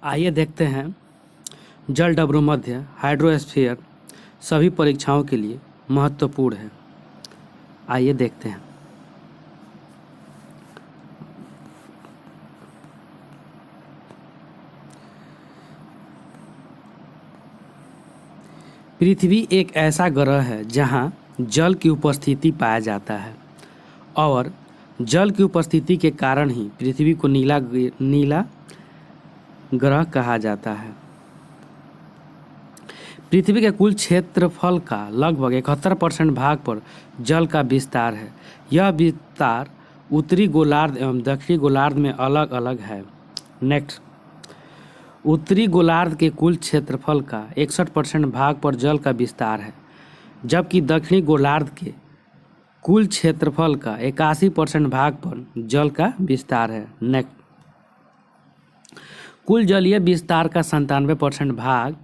आइए देखते हैं जल डब्रूमध्य हाइड्रोस्फीयर सभी परीक्षाओं के लिए महत्वपूर्ण है। आइए देखते हैं। पृथ्वी एक ऐसा ग्रह है जहां जल की उपस्थिति पाया जाता है और जल की उपस्थिति के कारण ही पृथ्वी को नीला ग्रह कहा जाता है। पृथ्वी के कुल क्षेत्रफल का लगभग 71% भाग पर जल का विस्तार है। यह विस्तार उत्तरी गोलार्ध एवं दक्षिणी गोलार्ध में अलग अलग है। नेक्स्ट, उत्तरी गोलार्ध के कुल क्षेत्रफल का 61% भाग पर जल का विस्तार है, जबकि दक्षिणी गोलार्ध के कुल क्षेत्रफल का 81% भाग पर जल का विस्तार है। नेक्स्ट, कुल जलीय विस्तार का 97% भाग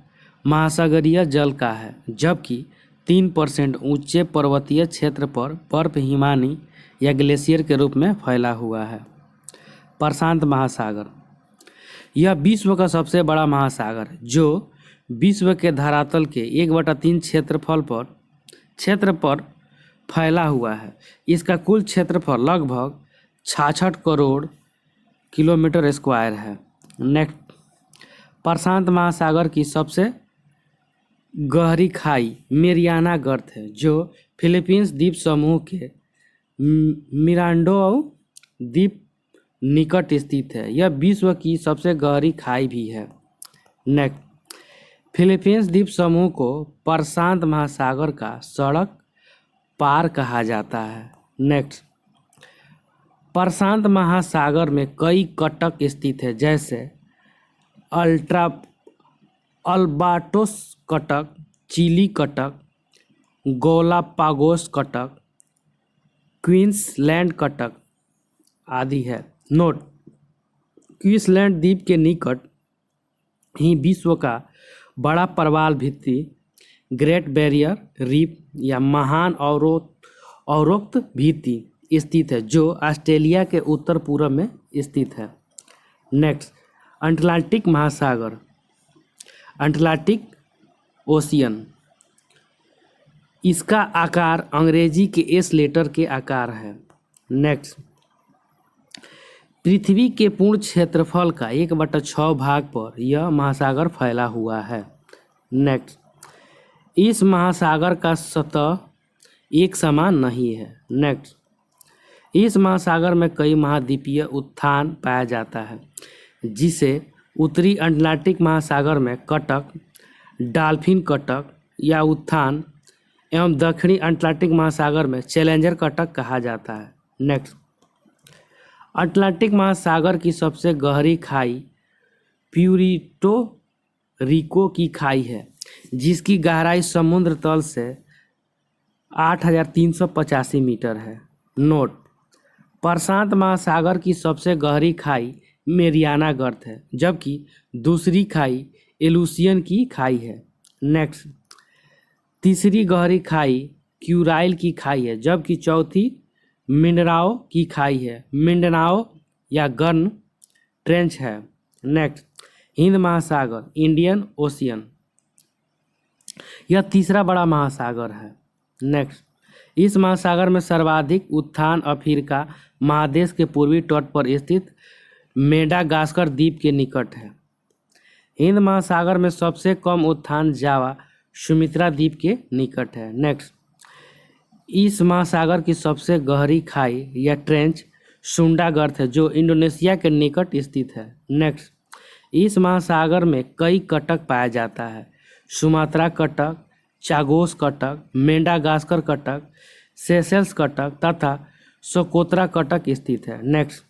महासागरीय जल का है, जबकि 3% ऊंचे पर्वतीय क्षेत्र पर बर्फ हिमानी या ग्लेशियर के रूप में फैला हुआ है। प्रशांत महासागर, यह विश्व का सबसे बड़ा महासागर है जो विश्व के धरातल के 1/3 क्षेत्र पर फैला हुआ है। इसका कुल क्षेत्रफल लगभग 66 करोड़ किलोमीटर स्क्वायर है। नेक्स्ट, प्रशांत महासागर की सबसे गहरी खाई मेरियाना गर्त है जो फिलीपींस द्वीप समूह के मिरांडो द्वीप निकट स्थित है। यह विश्व की सबसे गहरी खाई भी है। नेक्स्ट, फिलीपींस द्वीप समूह को प्रशांत महासागर का सड़क पार कहा जाता है। नेक्स्ट, प्रशांत महासागर में कई कटक स्थित है जैसे अल्बाट्रोस कटक, चिली कटक, गैलापागोस कटक, क्वींसलैंड कटक आदि है। नोट, क्वींसलैंड द्वीप के निकट ही विश्व का बड़ा प्रवाल भित्ति ग्रेट बैरियर रीफ या महान अवरोक्त भित्ति स्थित है जो ऑस्ट्रेलिया के उत्तर पूर्व में स्थित है। नेक्स्ट, अटलांटिक महासागर, अटलांटिक ओशियन, इसका आकार अंग्रेजी के एस लेटर के आकार है। नेक्स्ट, पृथ्वी के पूर्ण क्षेत्रफल का 1/6 भाग पर यह महासागर फैला हुआ है। नेक्स्ट, इस महासागर का सतह एक समान नहीं है। नेक्स्ट, इस महासागर में कई महाद्वीपीय उत्थान पाया जाता है जिसे उत्तरी अटलांटिक महासागर में कटक, डॉल्फिन कटक या उत्थान एवं दक्षिणी अटलांटिक महासागर में चैलेंजर कटक कहा जाता है। नेक्स्ट, अटलांटिक महासागर की सबसे गहरी खाई प्यूरिटो रिको की खाई है जिसकी गहराई समुद्र तल से 8,385 मीटर है। नोट, प्रशांत महासागर की सबसे गहरी खाई मेरियाना गर्त है जबकि दूसरी खाई एलुसियन की खाई है। नेक्स्ट, तीसरी गहरी खाई क्यूराइल की खाई है जबकि चौथी मिंडनाओ की खाई है। मिंडनाओ या गर्न ट्रेंच है। नेक्स्ट, हिंद महासागर, इंडियन ओशियन, यह तीसरा बड़ा महासागर है। नेक्स्ट, इस महासागर में सर्वाधिक उत्थान अफ्रीका महादेश के पूर्वी तट पर स्थित मेडागास्कर द्वीप के निकट है। हिंद महासागर में सबसे कम उत्थान जावा सुमित्रा द्वीप के निकट है। नेक्स्ट, इस महासागर की सबसे गहरी खाई या ट्रेंच सुंडा गर्त है जो इंडोनेशिया के निकट स्थित है। नेक्स्ट, इस महासागर में कई कटक पाया जाता है। Sumatra Cuttack, Chagos Cuttack, Madagascar Cuttack, Seychelles Cuttack तथा सोकोत्रा कटक स्थित है। नेक्स्ट,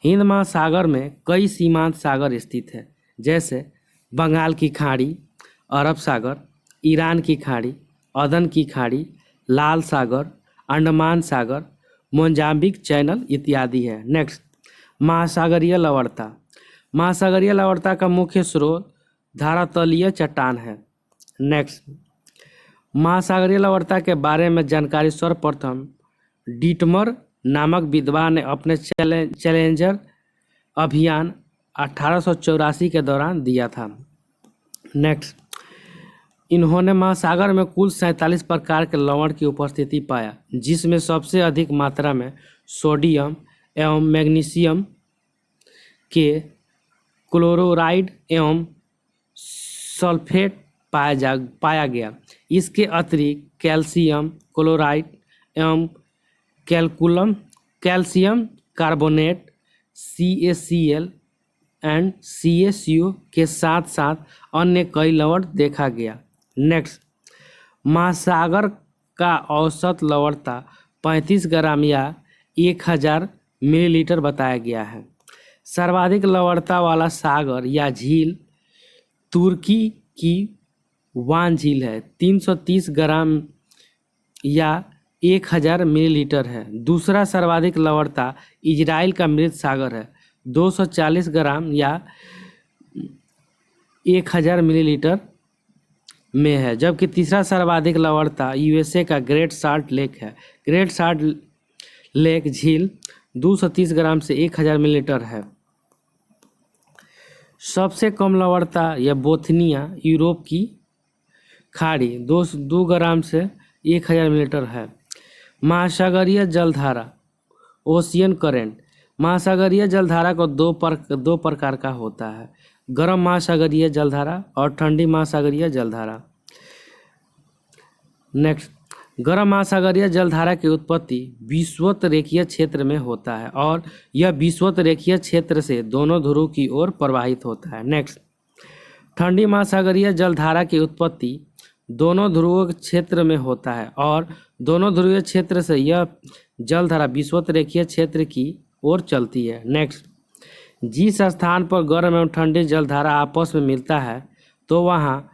हिंद महासागर में कई सीमांत सागर स्थित है जैसे बंगाल की खाड़ी, अरब सागर, ईरान की खाड़ी, अदन की खाड़ी, लाल सागर, अंडमान सागर, मोजाम्बिक चैनल इत्यादि है। नेक्स्ट, महासागरीय लवणता, महासागरीय लवणता का मुख्य स्रोत धरातलीय चट्टान है। नेक्स्ट, महासागरीय लवणता के बारे में जानकारी सर्वप्रथम डिटमर नामक विद्वान ने अपने चैलेंजर अभियान 1884 के दौरान दिया था। नेक्स्ट, इन्होंने महासागर में कुल 47 प्रकार के लवण की उपस्थिति पाया, जिसमें सबसे अधिक मात्रा में सोडियम एवं मैग्नीशियम के क्लोराइड एवं सल्फेट पाया गया। इसके अतिरिक्त कैल्शियम क्लोराइड एवं calcium carbonate CaCl and CaCO के साथ साथ अन्य कई लवण देखा गया। नेक्स्ट, महासागर का औसत लवणता 35 ग्राम या 1000 मिलीलीटर बताया गया है। सर्वाधिक लवणता वाला सागर या झील तुर्की की वान झील है, 330 ग्राम या 1000 मिलीलीटर है। दूसरा सर्वाधिक लवणता इजराइल का मृत सागर है, 240 ग्राम या 1000 मिलीलीटर में है, जबकि तीसरा सर्वाधिक लवणता USA का ग्रेट साल्ट लेक है। ग्रेट साल्ट लेक झील 230 ग्राम से 1000 मिलीलीटर है। सबसे कम लवणता या बोथनिया यूरोप की खाड़ी 2 ग्राम से 1000 मिलीलीटर है। महासागरीय जलधारा ओशियन करेंट, महासागरीय जलधारा को दो प्रकार का होता है, गर्म महासागरीय जलधारा और ठंडी महासागरीय जलधारा। नेक्स्ट, गर्म महासागरीय जलधारा की उत्पत्ति विषुवत रेखीय क्षेत्र में होता है और यह विषुवत रेखीय क्षेत्र से दोनों ध्रुव की ओर प्रवाहित होता है। नेक्स्ट, ठंडी महासागरीय जलधारा की उत्पत्ति दोनों ध्रुव क्षेत्र में होता है और दोनों ध्रुवीय क्षेत्र से यह जलधारा विषुवत रेखीय क्षेत्र की ओर चलती है। नेक्स्ट, जिस स्थान पर गर्म एवं ठंडी जलधारा आपस में मिलता है तो वहाँ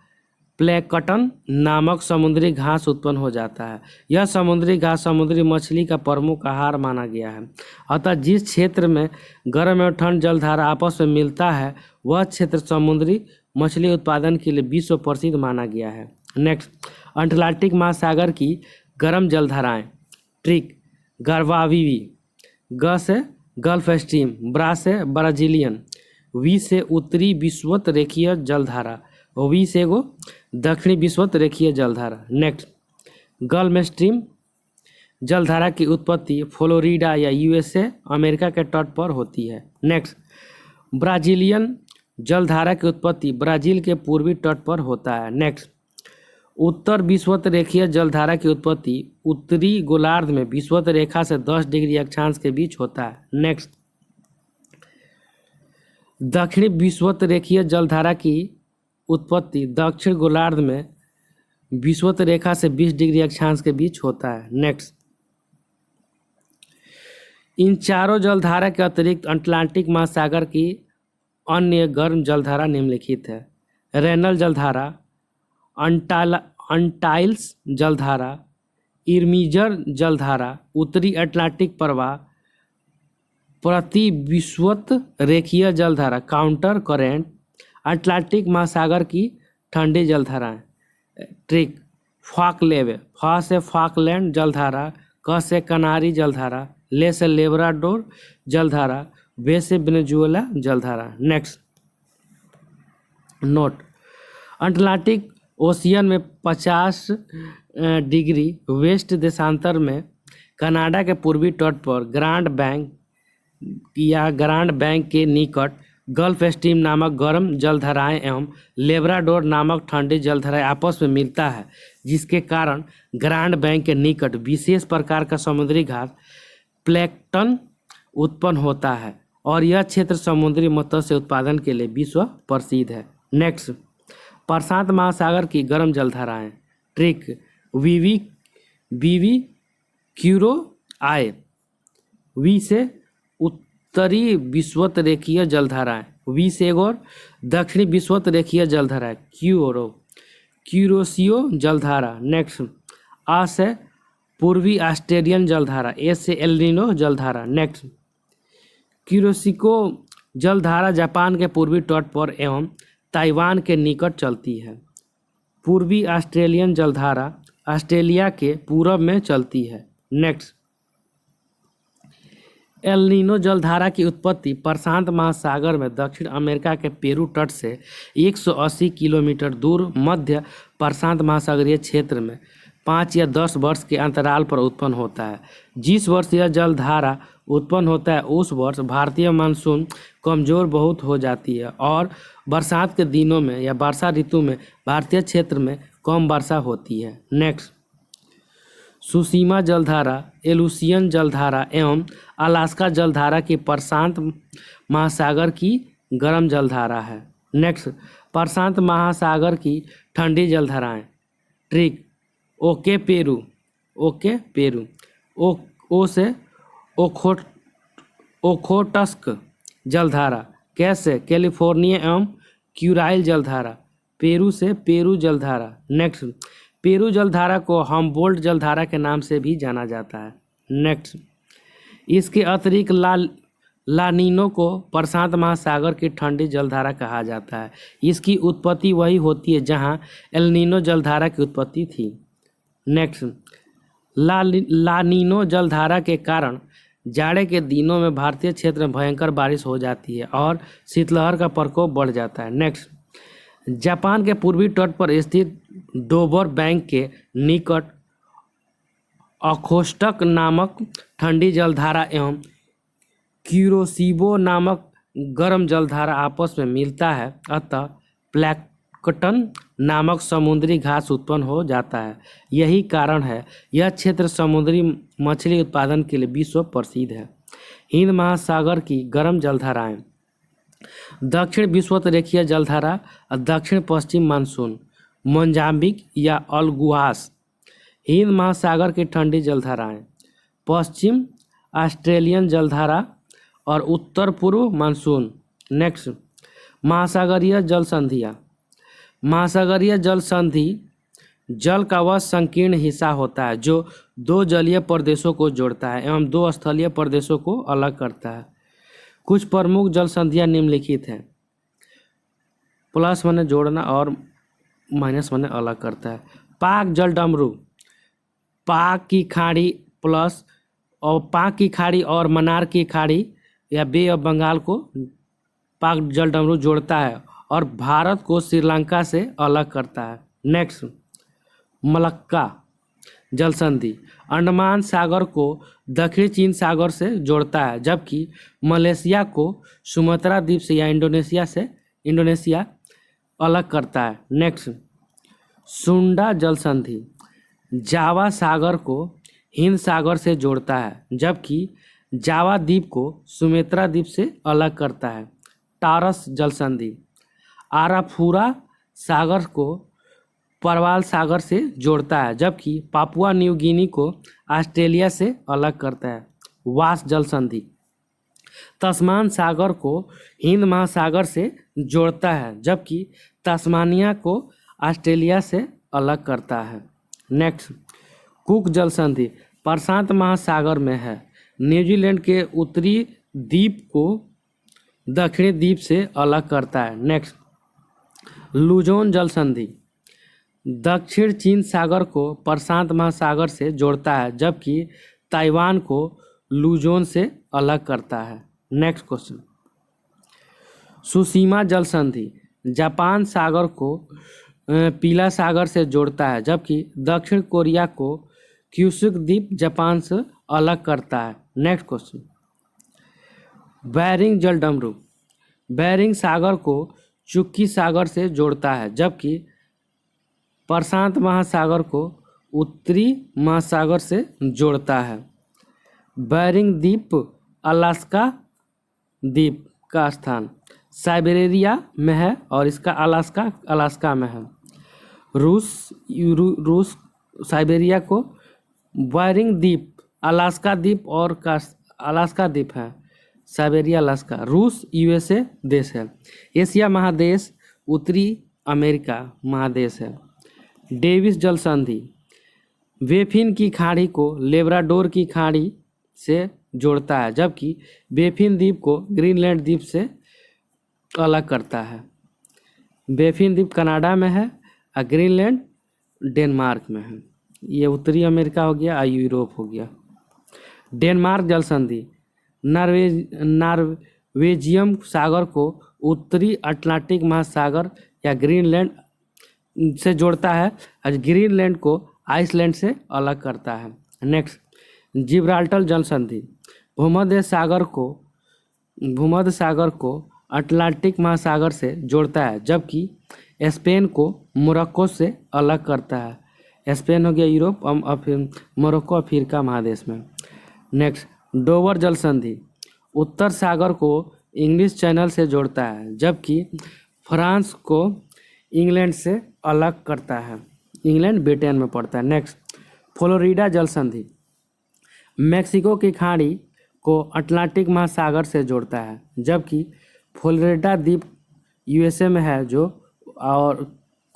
प्लैंकटन नामक समुद्री घास उत्पन्न हो जाता है। यह समुद्री घास समुद्री मछली का प्रमुख आहार माना गया है। अतः जिस क्षेत्र में गर्म एवं ठंड जलधारा आपस में मिलता है वह क्षेत्र समुद्री मछली उत्पादन के लिए विश्व प्रसिद्ध माना गया है। नेक्स्ट, अटलांटिक महासागर की गर्म जलधाराएं। ट्रिक, गर्वावीवी, ग से गल्फ स्ट्रीम, ब्रा से ब्राजीलियन, वी से उत्तरी विषुवत रेखीय जलधारा, वी से एगो दक्षिणी विषुवत रेखीय जलधारा। नेक्स्ट, गल्फ स्ट्रीम जलधारा की उत्पत्ति फ्लोरिडा या USA अमेरिका के तट पर होती है। नेक्स्ट, ब्राजीलियन जलधारा की उत्पत्ति ब्राजील के पूर्वी तट पर होता है। नेक्स्ट, उत्तर विषुवत रेखीय जलधारा की उत्पत्ति उत्तरी गोलार्ध में विषुवत रेखा से 10 डिग्री अक्षांश के बीच होता है। नेक्स्ट, दक्षिणी विषुवत रेखीय जलधारा की उत्पत्ति दक्षिण गोलार्ध में विषुवत रेखा से 20 डिग्री अक्षांश के बीच होता है। नेक्स्ट, इन चारों जलधारा के अतिरिक्त अटलांटिक महासागर की अन्य गर्म जलधारा निम्नलिखित है। रेनल जलधारा, अंटाइल्स जलधारा, इर्मिजर जलधारा, उत्तरी अटलांटिक प्रवाह, प्रति विषुवत रेखीय जलधारा, काउंटर करेंट, अटलांटिक महासागर की ठंडी जलधाराएं। ट्रिक, फॉकलेव, फ से फॉकलैंड जलधारा, क से कनारी जलधारा, ले से लेब्राडोर जलधारा, वे से वेनेजुएला जलधारा। नेक्स्ट नोट, अटलांटिक ओशियन में 50 डिग्री वेस्ट देशांतर में कनाडा के पूर्वी तट पर ग्रांड बैंक के निकट गल्फ स्ट्रीम नामक गर्म जलधाराएं एवं लेब्राडोर नामक ठंडी जलधाराएं आपस में मिलता है, जिसके कारण ग्रांड बैंक के निकट विशेष प्रकार का समुद्री घास प्लैंकटन उत्पन्न होता है और यह क्षेत्र समुद्री मत्स्य उत्पादन के लिए विश्व प्रसिद्ध है। नेक्स्ट, प्रशांत महासागर की गर्म जलधाराएं। ट्रिक, बीवी क्यूरो आए, वी से उत्तरी विषुवत रेखीय जलधाराएं, वी से एक और दक्षिणी विषुवत रेखीय जलधाराएं, क्यूरोसियो जलधारा। नेक्स्ट, आ से पूर्वी ऑस्ट्रेलियन जलधारा, ए से एल्निनो जलधारा। नेक्स्ट, क्यूरोसिको जलधारा जापान के पूर्वी तट पर एवं ताइवान के निकट चलती है। पूर्वी ऑस्ट्रेलियन जलधारा ऑस्ट्रेलिया के पूरब में चलती है। नेक्स्ट, एल नीनो जलधारा की उत्पत्ति प्रशांत महासागर में दक्षिण अमेरिका के पेरू तट से 180 किलोमीटर दूर मध्य प्रशांत महासागरीय क्षेत्र में 5 या 10 वर्ष के अंतराल पर उत्पन्न होता है। जिस वर्ष यह जलधारा उत्पन्न होता है उस वर्ष भारतीय मानसून कमजोर बहुत हो जाती है और बरसात के दिनों में या वर्षा ऋतु में भारतीय क्षेत्र में कम वर्षा होती है। नेक्स्ट, सुसीमा जलधारा एलुसियन जलधारा एवं अलास्का जलधारा की प्रशांत महासागर की गर्म जलधारा है। नेक्स्ट, प्रशांत महासागर की ठंडी जलधाराएं ट्रिक ओके पेरू ओ से ओखोटस्क जलधारा कैसे कैलिफोर्निया एवं क्यूराइल जलधारा पेरू से पेरू जलधारा। नेक्स्ट, पेरू जलधारा को हम्बोल्ट जलधारा के नाम से भी जाना जाता है। नेक्स्ट, इसके अतिरिक्त लानीनो को प्रशांत महासागर की ठंडी जलधारा कहा जाता है। इसकी उत्पत्ति वही होती है जहां एल नीनो जलधारा की उत्पत्ति थी। नेक्स्ट, लानीनो जलधारा के कारण जाड़े के दिनों में भारतीय क्षेत्र में भयंकर बारिश हो जाती है और शीतलहर का प्रकोप बढ़ जाता है। नेक्स्ट, जापान के पूर्वी तट पर स्थित डोबर बैंक के निकट ओखोत्स्क नामक ठंडी जलधारा एवं क्यूरोसिबो नामक गर्म जलधारा आपस में मिलता है, अतः प्लैंकटन नामक समुद्री घास उत्पन्न हो जाता है। यही कारण है यह क्षेत्र समुद्री मछली उत्पादन के लिए विश्व प्रसिद्ध है। हिंद महासागर की गर्म जलधाराएं दक्षिण विषुवत-रेखीय जलधारा और दक्षिण पश्चिम मानसून मोजाम्बिक या अलगुआस। हिंद महासागर की ठंडी जलधाराएं पश्चिम ऑस्ट्रेलियन जलधारा और उत्तर पूर्व मानसून। नेक्स्ट, महासागरीय जल संधियाँ। महासागरीय जल संधि जल का वह संकीर्ण हिस्सा होता है जो दो जलीय प्रदेशों को जोड़ता है एवं दो स्थलीय प्रदेशों को अलग करता है। कुछ प्रमुख जल संधियाँ निम्नलिखित हैं। प्लस माने जोड़ना और माइनस माने अलग करता है। पाक जल डमरू पाक की खाड़ी प्लस और पाक की खाड़ी और मन्नार की खाड़ी या बे ऑफ बंगाल को पाक जल डमरू जोड़ता है और भारत को श्रीलंका से अलग करता है। नेक्स्ट, मलक्का जल संधि अंडमान सागर को दक्षिण चीन सागर से जोड़ता है, जबकि मलेशिया को सुमात्रा द्वीप से या इंडोनेशिया अलग करता है। नेक्स्ट, सुंडा जल संधि जावा सागर को हिंद सागर से जोड़ता है, जबकि जावा द्वीप को सुमात्रा द्वीप से अलग करता है। टारस जल संधि आराफुरा सागर को परवाल सागर से जोड़ता है, जबकि पापुआ न्यू गिनी को ऑस्ट्रेलिया से अलग करता है। वास जल संधि तस्मान सागर को हिंद महासागर से जोड़ता है, जबकि तस्मानिया को ऑस्ट्रेलिया से अलग करता है। नेक्स्ट, कुक जल संधि प्रशांत महासागर में है। न्यूजीलैंड के उत्तरी द्वीप को दक्षिणी द्वीप से अलग करता है। नेक्स्ट, लुजोन जल संधि दक्षिण चीन सागर को प्रशांत महासागर से जोड़ता है, जबकि ताइवान को लुजोन से अलग करता है। नेक्स्ट क्वेश्चन, सुसीमा जल संधि जापान सागर को पीला सागर से जोड़ता है, जबकि दक्षिण कोरिया को क्यूशुक द्वीप जापान से अलग करता है। नेक्स्ट क्वेश्चन, बेरिंग जल डमरू बेरिंग सागर को चुक्की सागर से जोड़ता है, जबकि प्रशांत महासागर को उत्तरी महासागर से जोड़ता है। बेरिंग द्वीप अलास्का द्वीप का स्थान साइबेरिया में है और इसका अलास्का में है। रूस साइबेरिया को बेरिंग द्वीप अलास्का द्वीप और अलास्का द्वीप है। साइबेरिया अलास्का रूस यूएसए देश है। एशिया महादेश उत्तरी अमेरिका महादेश है। डेविस जल संधि बेफिन की खाड़ी को लेब्राडोर की खाड़ी से जोड़ता है, जबकि बेफिन द्वीप को ग्रीनलैंड द्वीप से अलग करता है। बेफिन द्वीप कनाडा में है और ग्रीनलैंड डेनमार्क में है। ये उत्तरी अमेरिका हो गया और यूरोप हो गया। डेनमार्क जल संधि नॉर्वेजियन सागर को उत्तरी अटलांटिक महासागर या ग्रीनलैंड से जोड़ता है और ग्रीनलैंड को आइसलैंड से अलग करता है। नेक्स्ट, जिब्राल्टर जल संधि भूमध्य सागर को अटलांटिक महासागर से जोड़ता है, जबकि स्पेन को मोरक्को से अलग करता है। स्पेन हो गया यूरोप और फिर मोरक्को अफ्रीका महादेश में। नेक्स्ट, डोवर जल संधि उत्तर सागर को इंग्लिश चैनल से जोड़ता है, जबकि फ्रांस को इंग्लैंड से अलग करता है। इंग्लैंड ब्रिटेन में पड़ता है। नेक्स्ट, फ्लोरिडा जल संधि मैक्सिको की खाड़ी को अटलांटिक महासागर से जोड़ता है, जबकि फ्लोरिडा द्वीप यूएसए में है जो और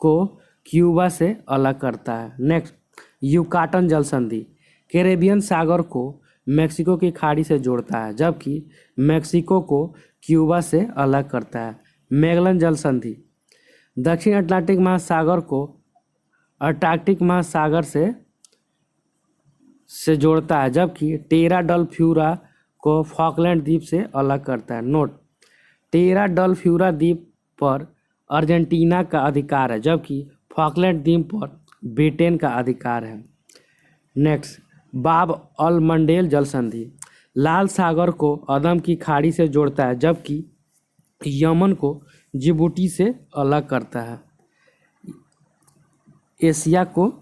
को क्यूबा से अलग करता है। नेक्स्ट, युकाटन जल संधि कैरेबियन सागर को मैक्सिको की खाड़ी से जोड़ता है, जबकि मैक्सिको को क्यूबा से अलग करता है। मैगलन जल संधि दक्षिण अटलांटिक महासागर को अंटार्कटिक महासागर से जोड़ता है, जबकि टेरा डल फ्यूरा को फॉकलैंड द्वीप से अलग करता है। नोट, टेरा डल फ्यूरा द्वीप पर अर्जेंटीना का अधिकार है, जबकि फॉकलैंड द्वीप पर ब्रिटेन का अधिकार है। नेक्स्ट, बाब अल मंडेल जल संधि लाल सागर को अदम की खाड़ी से जोड़ता है, जबकि यमन को जिबूटी से अलग करता है। एशिया को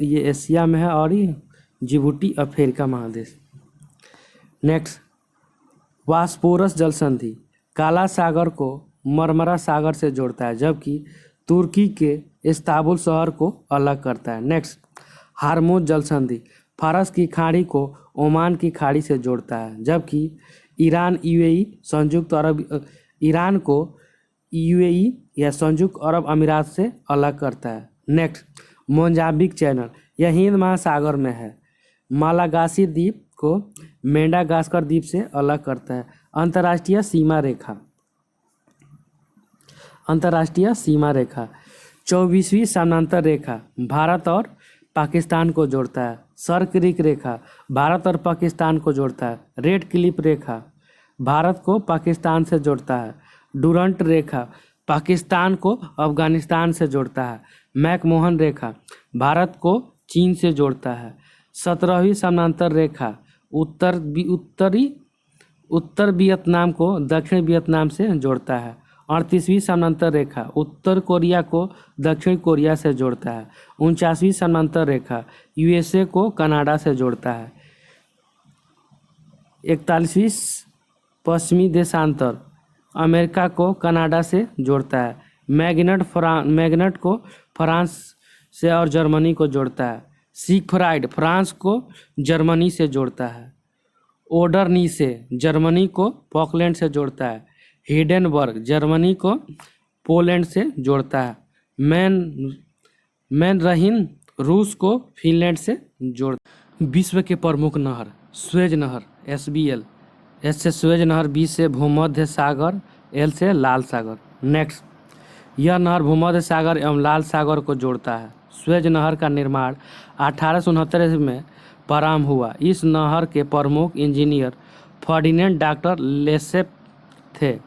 ये एशिया में है और ये जिबूटी अफ्रीका महादेश। नेक्स्ट, वास्पोरस जल संधि काला सागर को मरमरा सागर से जोड़ता है, जबकि तुर्की के इस्तांबुल शहर को अलग करता है। नेक्स्ट, हार्मोज जल संधि फारस की खाड़ी को ओमान की खाड़ी से जोड़ता है, जबकि ईरान को यूएई या संयुक्त अरब अमीरात से अलग करता है। नेक्स्ट, मोजाम्बिक चैनल यह हिंद महासागर में है। मालागासी द्वीप को मेडागास्कर द्वीप से अलग करता है। अंतर्राष्ट्रीय सीमा रेखा 24वीं समानांतर रेखा भारत और पाकिस्तान को जोड़ता है। सर्करिक रेखा भारत और पाकिस्तान को जोड़ता है। रेड क्लिफ रेखा भारत को पाकिस्तान से जोड़ता है। डुरंट रेखा पाकिस्तान को अफगानिस्तान से जोड़ता है। मैकमोहन रेखा भारत को चीन से जोड़ता है। 17वीं समानांतर रेखा उत्तर वियतनाम को दक्षिण वियतनाम से जोड़ता है। 38वीं समानांतर रेखा उत्तर कोरिया को दक्षिण कोरिया से जोड़ता है। 49वीं समानांतर रेखा यूएसए को कनाडा से जोड़ता है। 41वीं पश्चिमी देशांतर अमेरिका को कनाडा से जोड़ता है। मैग्नेट को फ्रांस से और जर्मनी को जोड़ता है। सिगफ्राइड फ्रांस को जर्मनी से जोड़ता है। ओडरनीसे जर्मनी को फॉकलैंड से जोड़ता है। हिडेनबर्ग जर्मनी को पोलैंड से जोड़ता है। मैनरहिन रूस को फिनलैंड से जोड़ता है। विश्व के प्रमुख नहर स्वेज नहर SBL, S से स्वेज नहर, B से भूमध्य सागर, L से लाल सागर। नेक्स्ट, यह नहर भूमध्य सागर एवं लाल सागर को जोड़ता है। स्वेज नहर का निर्माण 1869 में प्रारंभ हुआ। इस नहर के प्रमुख इंजीनियर फर्डिनेंड डॉक्टर लेसेप थे।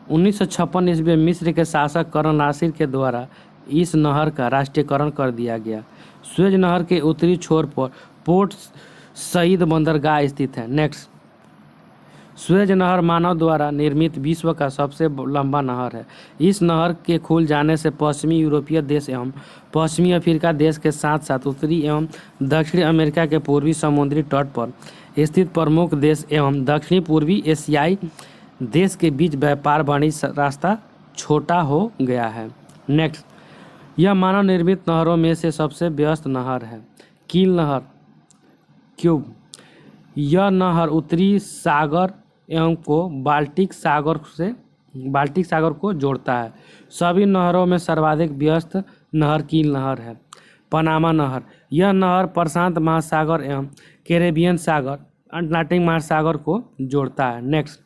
1956 ईस्वी में मिस्र के शासक करण नासिर के द्वारा इस नहर का राष्ट्रीयकरण कर दिया गया। स्वेज नहर के उत्तरी छोर पर पोर्ट सईद बंदरगाह स्थित है। नेक्स्ट, स्वेज नहर मानव द्वारा निर्मित विश्व का सबसे लंबा नहर है। इस नहर के खुल जाने से पश्चिमी यूरोपीय देश एवं पश्चिमी अफ्रीका देश के साथ साथ उत्तरी एवं दक्षिणी अमेरिका के पूर्वी समुद्री तट पर स्थित प्रमुख देश एवं दक्षिणी पूर्वी एशियाई देश के बीच व्यापार वाणिज्य रास्ता छोटा हो गया है। नेक्स्ट, यह मानव निर्मित नहरों में से सबसे व्यस्त नहर है। कील नहर क्यूब यह नहर उत्तरी सागर एवं को बाल्टिक सागर को जोड़ता है। सभी नहरों में सर्वाधिक व्यस्त नहर कील नहर है। पनामा नहर यह नहर प्रशांत महासागर एवं कैरेबियन सागर अटलांटिक महासागर को जोड़ता है। नेक्स्ट,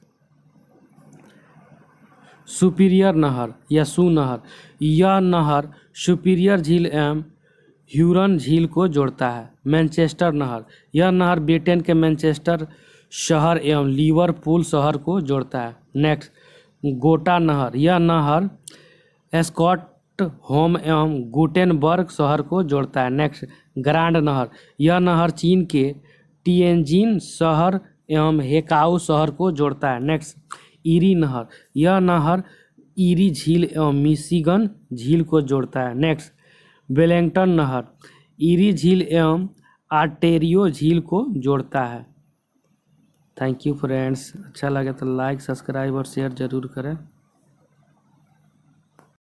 सुपीरियर नहर या सू नहर यह नहर सुपीरियर झील एवं ह्यूरन झील को जोड़ता है। मैनचेस्टर नहर यह नहर ब्रिटेन के मैनचेस्टर शहर एवं लिवरपूल शहर को जोड़ता है। नेक्स्ट, गोटा नहर, यह नहर स्कॉटहोम एवं गुटेनबर्ग शहर को जोड़ता है। नेक्स्ट, ग्रांड नहर, यह नहर चीन के टिएनजिन शहर एवं हेकाऊ शहर को जोड़ता है। नेक्स्ट, ईरी नहर, यह नहर ईरी झील एवं मिशिगन झील को जोड़ता है। नेक्स्ट, वेलिंगटन नहर ईरी झील एवं आर्टेरियो झील को जोड़ता है। थैंक यू फ्रेंड्स, अच्छा लगे तो लाइक, सब्सक्राइब और शेयर ज़रूर करें।